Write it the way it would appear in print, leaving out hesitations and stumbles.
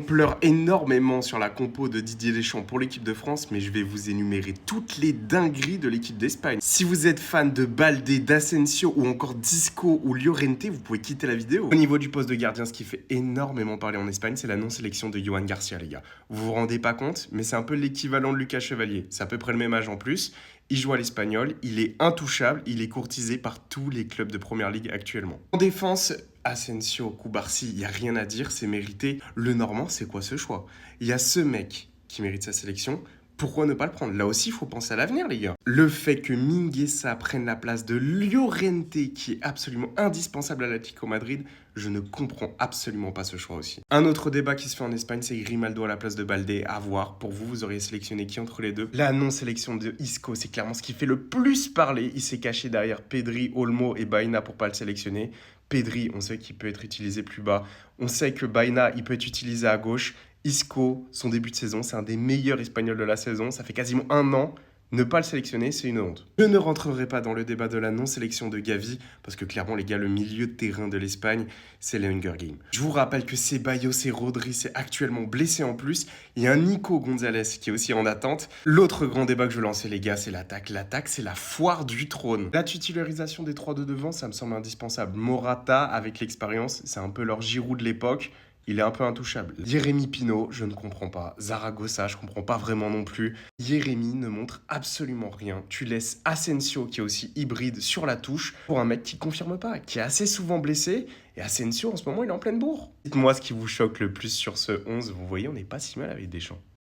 On pleure énormément sur la compo de Didier Deschamps pour l'équipe de France, mais je vais vous énumérer toutes les dingueries de l'équipe d'Espagne. Si vous êtes fan de Baldé, d'Asensio ou encore d'Isco ou Llorente, vous pouvez quitter la vidéo. Au niveau du poste de gardien, ce qui fait énormément parler en Espagne, c'est la non-sélection de Johan Garcia, les gars. Vous vous rendez pas compte, mais c'est un peu l'équivalent de Lucas Chevalier. C'est à peu près le même âge en plus. Il joue à l'Espagnol, il est intouchable, il est courtisé par tous les clubs de Première Ligue actuellement. En défense, Asensio, Cubarsí, il n'y a rien à dire, c'est mérité. Le Normand, c'est quoi ce choix? Il y a ce mec qui mérite sa sélection. Pourquoi ne pas le prendre? Là aussi, il faut penser à l'avenir, les gars. Le fait que Mingueza prenne la place de Llorente, qui est absolument indispensable à l'Atlético Madrid, je ne comprends absolument pas ce choix aussi. Un autre débat qui se fait en Espagne, c'est Grimaldo à la place de Baldé. À voir. Pour vous, vous auriez sélectionné qui entre les deux? La non-sélection de Isco, c'est clairement ce qui fait le plus parler. Il s'est caché derrière Pedri, Olmo et Baena pour pas le sélectionner. Pedri, on sait qu'il peut être utilisé plus bas. On sait que Baena, il peut être utilisé à gauche. Isco, son début de saison, c'est un des meilleurs Espagnols de la saison. Ça fait quasiment un an. Ne pas le sélectionner, c'est une honte. Je ne rentrerai pas dans le débat de la non-sélection de Gavi, parce que clairement, les gars, le milieu de terrain de l'Espagne, c'est les Hunger Games. Je vous rappelle que Ceballos et Rodri, c'est actuellement blessé en plus. Il y a un Nico Gonzalez qui est aussi en attente. L'autre grand débat que je veux lancer, les gars, c'est l'attaque. L'attaque, c'est la foire du trône. La titularisation des trois de devant, ça me semble indispensable. Morata, avec l'expérience, c'est un peu leur Giroud de l'époque. Il est un peu intouchable. Jérémy Pino, je ne comprends pas. Zaragoza, je comprends pas vraiment non plus. Jérémy ne montre absolument rien. Tu laisses Asensio, qui est aussi hybride, sur la touche pour un mec qui confirme pas, qui est assez souvent blessé. Et Asensio, en ce moment, il est en pleine bourre. Dites-moi ce qui vous choque le plus sur ce 11. Vous voyez, on n'est pas si mal avec Deschamps.